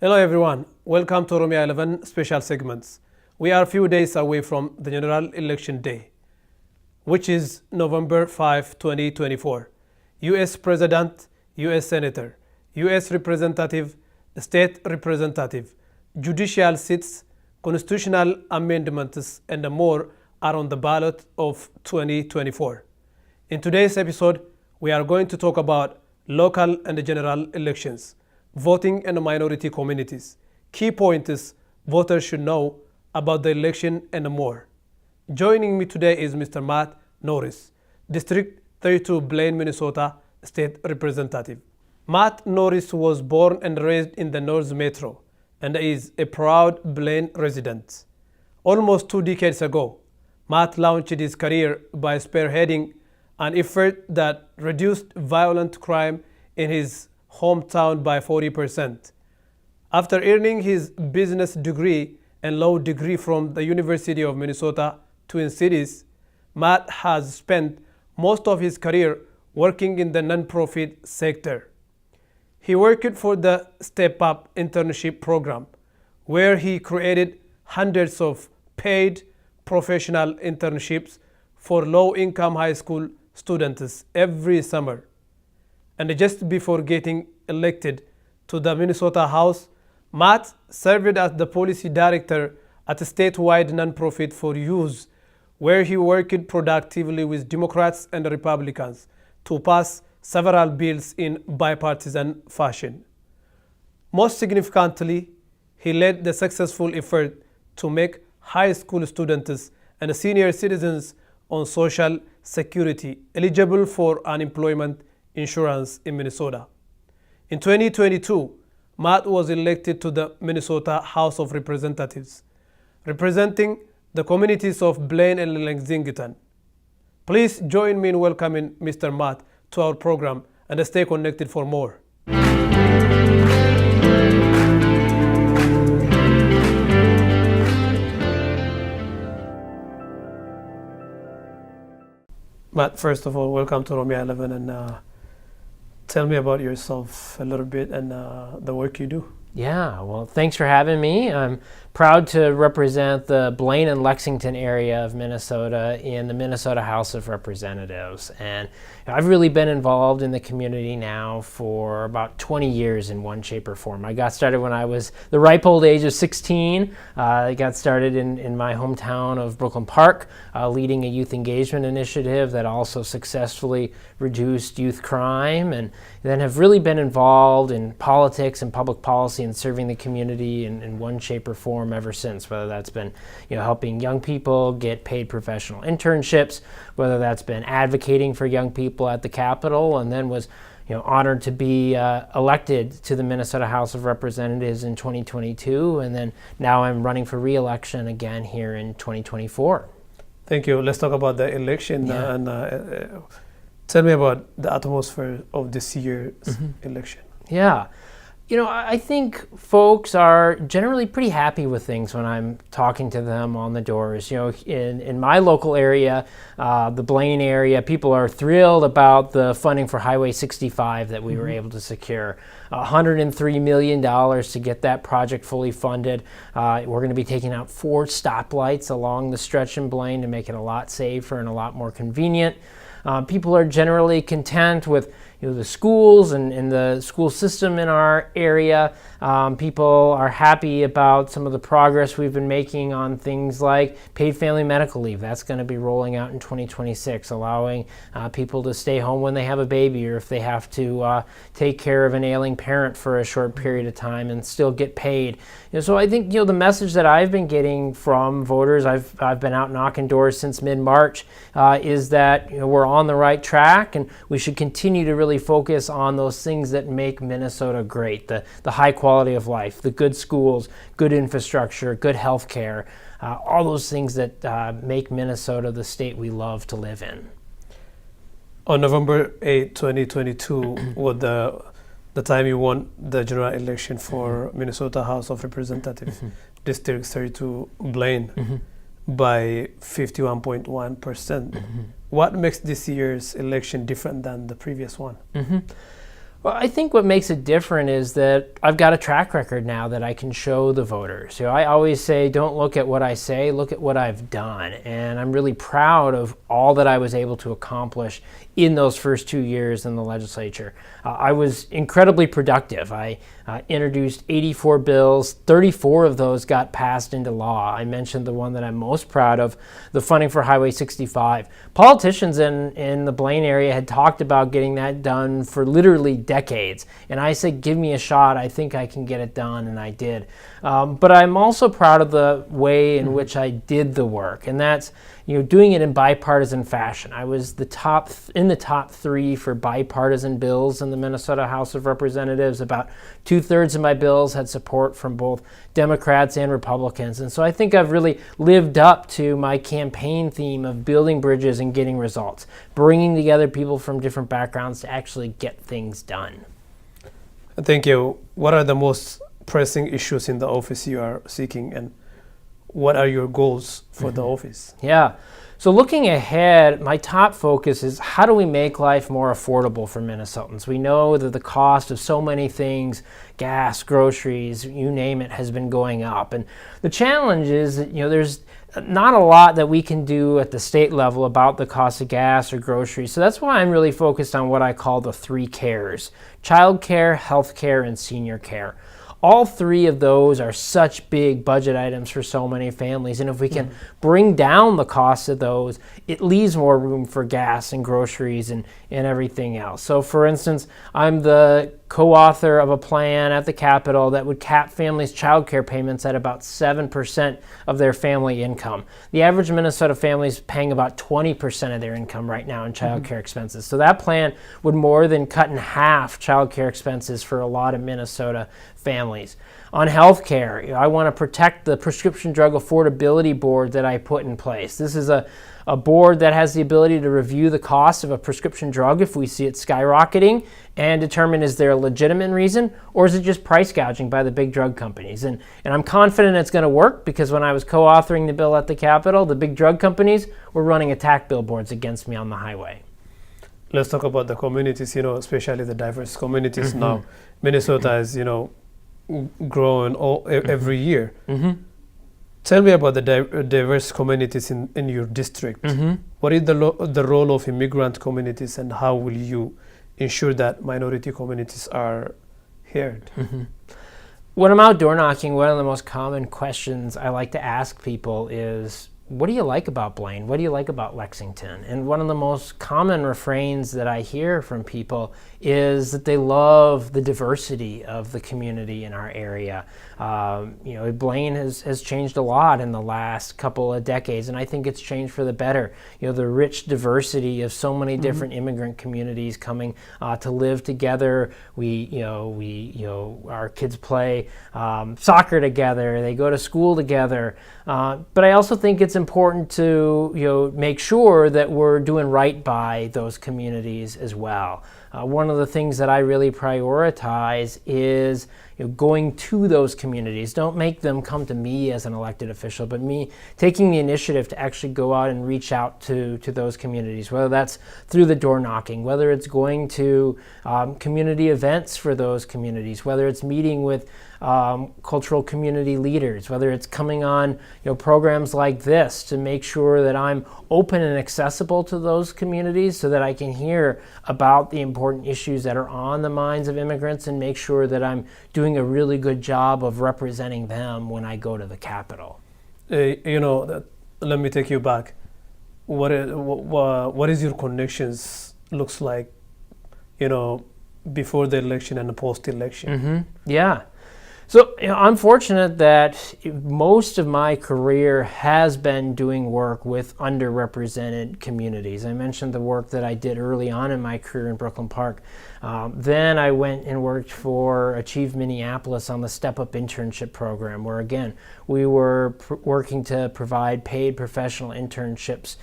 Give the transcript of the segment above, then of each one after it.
Hello everyone, welcome to OROMIA11 special segments. We are a few days away from the general election day, which is November 5, 2024. U.S. President, U.S. Senator, U.S. Representative, State Representative, judicial seats, constitutional amendments, and more are on the ballot of 2024. In today's episode, we are going to talk about local and general elections, voting in minority communities, key points voters should know about the election, and more. Joining me today is Mr. Matt Norris, District 32, Blaine, Minnesota, State Representative. Matt Norris was born and raised in the North Metro and is a proud Blaine resident. Almost 2 decades ago, Matt launched his career by spearheading an effort that reduced violent crime in his hometown by 40%. After earning his business degree and law degree from the University of Minnesota Twin Cities, Matt has spent most of his career working in the nonprofit sector. He worked for the Step Up internship program, where he created hundreds of paid professional internships for low-income high school students every summer. And just before getting elected to the Minnesota House, Matt served as the policy director at a statewide nonprofit for youth, where he worked productively with Democrats and Republicans to pass several bills in bipartisan fashion. Most significantly, he led the successful effort to make high school students and senior citizens on Social Security eligible for unemployment insurance in Minnesota. In 2022, Matt was elected to the Minnesota House of Representatives, representing the communities of Blaine and Lexington. Please join me in welcoming Mr. Matt to our program and stay connected for more. Matt, first of all, welcome to OROMIA11, and tell me about yourself a little bit and the work you do. Yeah, well, thanks for having me. I'm proud to represent the Blaine and Lexington area of Minnesota in the Minnesota House of Representatives. And I've really been involved in the community now for about 20 years in one shape or form. I got started when I was the ripe old age of 16. I got started in my hometown of Brooklyn Park, leading a youth engagement initiative that also successfully reduced youth crime, and then have really been involved in politics and public policy and serving the community in one shape or form ever since, whether that's been helping young people get paid professional internships, whether that's been advocating for young people at the Capitol, and then was honored to be elected to the Minnesota House of Representatives in 2022, and then now I'm running for re-election again here in 2024. Thank you. Let's talk about the election. Yeah. And tell me about the atmosphere of this year's election. Yeah. I think folks are generally pretty happy with things when I'm talking to them on the doors. In my local area, the Blaine area, people are thrilled about the funding for Highway 65 that we were able to secure. $103 million to get that project fully funded. We're going to be taking out 4 stoplights along the stretch in Blaine to make it a lot safer and a lot more convenient. People are generally content with the schools and the school system in our area. People are happy about some of the progress we've been making on things like paid family medical leave. That's going to be rolling out in 2026, allowing people to stay home when they have a baby, or if they have to take care of an ailing parent for a short period of time and still get paid. So I think the message that I've been getting from voters, I've been out knocking doors since mid-March, is that we're on the right track, and we should continue to really focus on those things that make Minnesota great: the high quality of life, the good schools, good infrastructure, good health care, all those things that make Minnesota the state we love to live in. On November 8, 2022, was the time you won the general election for Minnesota House of Representatives, District 32, Blaine, by 51.1%. What makes this year's election different than the previous one? Well, I think what makes it different is that I've got a track record now that I can show the voters. I always say, don't look at what I say, look at what I've done. And I'm really proud of all that I was able to accomplish in those first 2 years in the legislature. I was incredibly productive. I introduced 84 bills, 34 of those got passed into law. I mentioned the one that I'm most proud of, the funding for Highway 65. Politicians in the Blaine area had talked about getting that done for literally decades. And I said, give me a shot. I think I can get it done, and I did. But I'm also proud of the way in which I did the work, and that's doing it in bipartisan fashion. I was in the top 3 for bipartisan bills in the Minnesota House of Representatives. About 2/3 of my bills had support from both Democrats and Republicans. And so I think I've really lived up to my campaign theme of building bridges and getting results, bringing together people from different backgrounds to actually get things done. Thank you. What are the most pressing issues in the office you are seeking, and what are your goals for the office? Yeah. So looking ahead, my top focus is how do we make life more affordable for Minnesotans? We know that the cost of so many things, gas, groceries, you name it, has been going up. And the challenge is that, there's not a lot that we can do at the state level about the cost of gas or groceries. So that's why I'm really focused on what I call the 3 cares: childcare, healthcare, and senior care. All 3 of those are such big budget items for so many families. And if we can bring down the cost of those, it leaves more room for gas and groceries and everything else. So for instance, I'm the co-author of a plan at the Capitol that would cap families' child care payments at about 7% of their family income. The average Minnesota family is paying about 20% of their income right now in child care expenses. So that plan would more than cut in half child care expenses for a lot of Minnesota families. On health care, I want to protect the Prescription Drug Affordability Board that I put in place. This is a board that has the ability to review the cost of a prescription drug if we see it skyrocketing and determine, is there a legitimate reason, or is it just price gouging by the big drug companies? And I'm confident it's going to work, because when I was co-authoring the bill at the Capitol, the big drug companies were running attack billboards against me on the highway. Let's talk about the communities, especially the diverse communities now. Minnesota is, growing every year. Tell me about the diverse communities in your district. What is the role of immigrant communities, and how will you ensure that minority communities are heard? When I'm out door knocking, one of the most common questions I like to ask people is, what do you like about Blaine? What do you like about Lexington? And one of the most common refrains that I hear from people is that they love the diversity of the community in our area. Blaine has changed a lot in the last couple of decades, and I think it's changed for the better. The rich diversity of so many different immigrant communities coming to live together. Our kids play soccer together. They go to school together. But I also think it's important to make sure that we're doing right by those communities as well. One of the things that I really prioritize is going to those communities. Don't make them come to me as an elected official, but me taking the initiative to actually go out and reach out to those communities, whether that's through the door knocking, whether it's going to community events for those communities, whether it's meeting with cultural community leaders, whether it's coming on programs like this to make sure that I'm open and accessible to those communities so that I can hear about the important issues that are on the minds of immigrants and make sure that I'm doing a really good job of representing them when I go to the Capitol. Let me take you back. What is your connections looks like, before the election and post-election? Yeah. So I'm fortunate that most of my career has been doing work with underrepresented communities. I mentioned the work that I did early on in my career in Brooklyn Park. Then I went and worked for Achieve Minneapolis on the Step Up internship program, where again, we were working to provide paid professional internships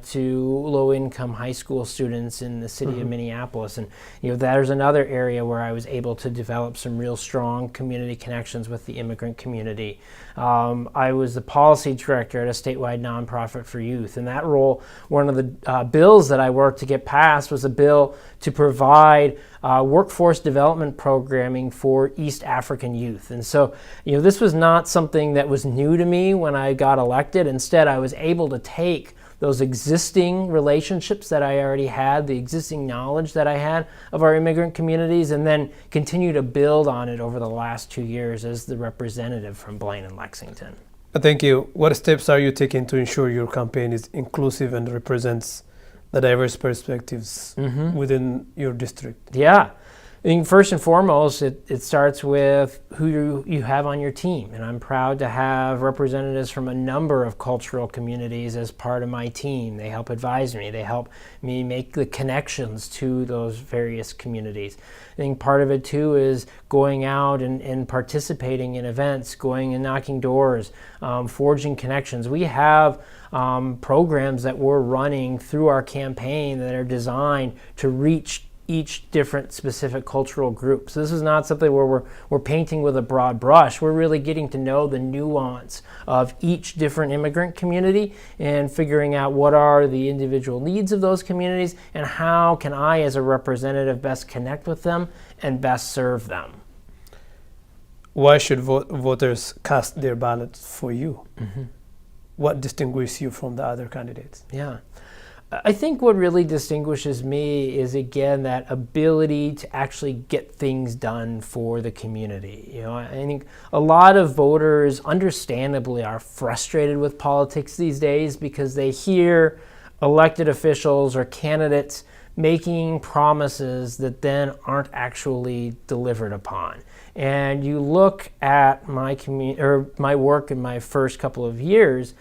to low-income high school students in the city of Minneapolis. And there's another area where I was able to develop some real strong community community connections with the immigrant community. I was the policy director at a statewide nonprofit for youth. In that role, one of the bills that I worked to get passed was a bill to provide workforce development programming for East African youth. And so, this was not something that was new to me when I got elected. Instead, I was able to take those existing relationships that I already had, the existing knowledge that I had of our immigrant communities, and then continue to build on it over the last 2 years as the representative from Blaine and Lexington. Thank you. What steps are you taking to ensure your campaign is inclusive and represents the diverse perspectives within your district? Yeah. I think first and foremost, it starts with who you have on your team. And I'm proud to have representatives from a number of cultural communities as part of my team. They help advise me. They help me make the connections to those various communities. I think part of it too is going out and participating in events, going and knocking doors, forging connections. We have programs that we're running through our campaign that are designed to reach each different specific cultural group. So this is not something where we're painting with a broad brush. We're really getting to know the nuance of each different immigrant community and figuring out what are the individual needs of those communities and how can I as a representative best connect with them and best serve them. Why should voters cast their ballots for you? What distinguishes you from the other candidates? Yeah. I think what really distinguishes me is, again, that ability to actually get things done for the community. I think a lot of voters understandably are frustrated with politics these days because they hear elected officials or candidates making promises that then aren't actually delivered upon. And you look at my work in my first couple of years,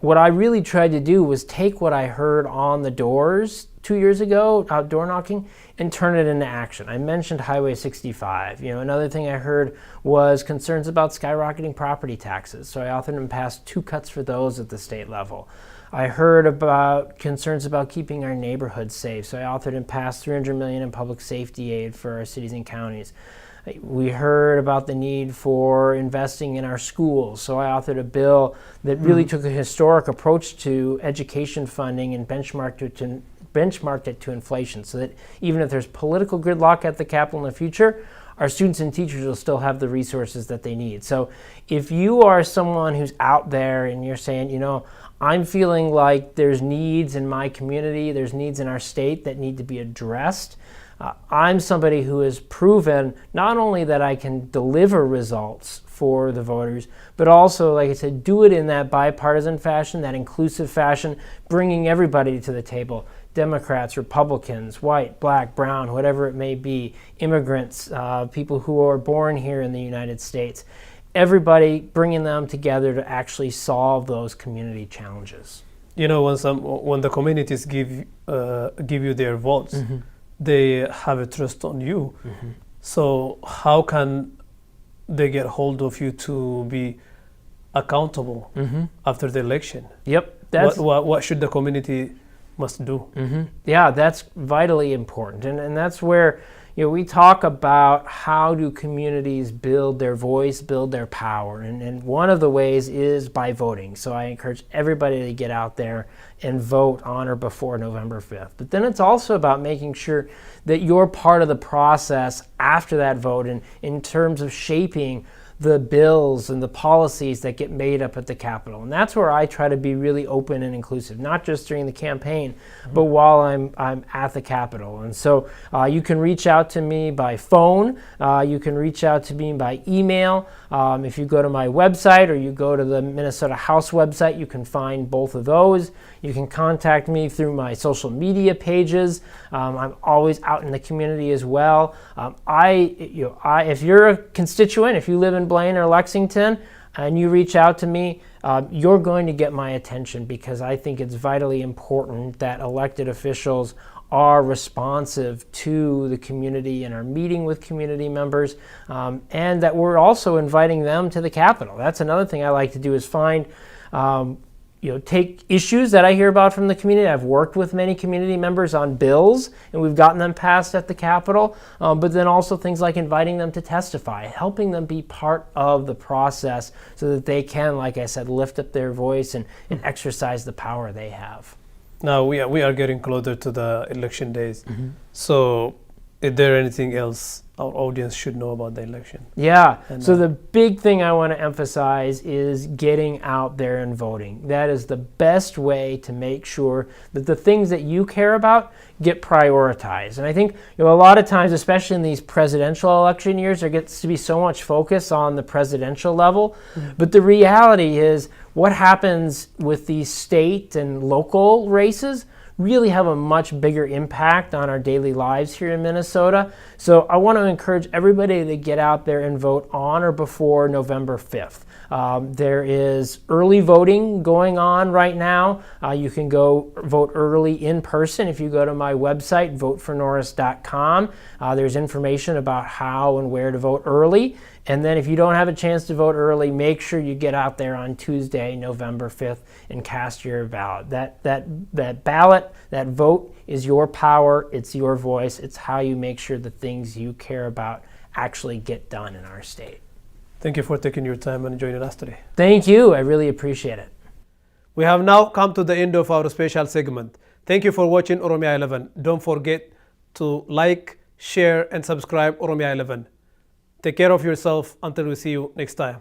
what I really tried to do was take what I heard on the doors 2 years ago, outdoor knocking, and turn it into action. I mentioned Highway 65. Another thing I heard was concerns about skyrocketing property taxes. So I authored and passed 2 cuts for those at the state level. I heard about concerns about keeping our neighborhoods safe. So I authored and passed $300 million in public safety aid for our cities and counties. We heard about the need for investing in our schools, so I authored a bill that really took a historic approach to education funding and benchmarked it to inflation, so that even if there's political gridlock at the Capitol in the future, our students and teachers will still have the resources that they need. So if you are someone who's out there and you're saying, I'm feeling like there's needs in my community, there's needs in our state that need to be addressed, I'm somebody who has proven not only that I can deliver results for the voters, but also, like I said, do it in that bipartisan fashion, that inclusive fashion, bringing everybody to the table. Democrats, Republicans, white, black, brown, whatever it may be, immigrants, people who are born here in the United States. Everybody bringing them together to actually solve those community challenges. When the communities give you their votes, they have a trust on you. So how can they get hold of you to be accountable after the election? Yep. What should the community must do? Yeah, that's vitally important. And that's where we talk about how do communities build their voice, build their power. And one of the ways is by voting. So I encourage everybody to get out there and vote on or before November 5th. But then it's also about making sure that you're part of the process after that vote and in terms of shaping the bills and the policies that get made up at the Capitol. And that's where I try to be really open and inclusive, not just during the campaign, but while I'm at the Capitol. And so you can reach out to me by phone, you can reach out to me by email. If you go to my website or you go to the Minnesota House website, you can find both of those. You can contact me through my social media pages. I'm always out in the community as well. If you're a constituent, if you live in Blaine or Lexington, and you reach out to me, you're going to get my attention because I think it's vitally important that elected officials are responsive to the community and are meeting with community members, and that we're also inviting them to the Capitol. That's another thing I like to do is find take issues that I hear about from the community. I've worked with many community members on bills, and we've gotten them passed at the Capitol, but then also things like inviting them to testify, helping them be part of the process so that they can, like I said, lift up their voice and exercise the power they have. Now, we are getting closer to the election days. So is there anything else our audience should know about the election? Yeah, so the big thing I want to emphasize is getting out there and voting. That is the best way to make sure that the things that you care about get prioritized. And I think a lot of times, especially in these presidential election years, there gets to be so much focus on the presidential level. But the reality is what happens with these state and local races really have a much bigger impact on our daily lives here in Minnesota. So I want to encourage everybody to get out there and vote on or before November 5th. There is early voting going on right now. You can go vote early in person if you go to my website, votefornorris.com. There's information about how and where to vote early. And then if you don't have a chance to vote early, make sure you get out there on Tuesday, November 5th, and cast your ballot. That ballot, that vote is your power, it's your voice, it's how you make sure the things you care about actually get done in our state. Thank you for taking your time and joining us today. Thank you, I really appreciate it. We have now come to the end of our special segment. Thank you for watching Oromia 11. Don't forget to like, share, and subscribe Oromia 11. Take care of yourself until we see you next time.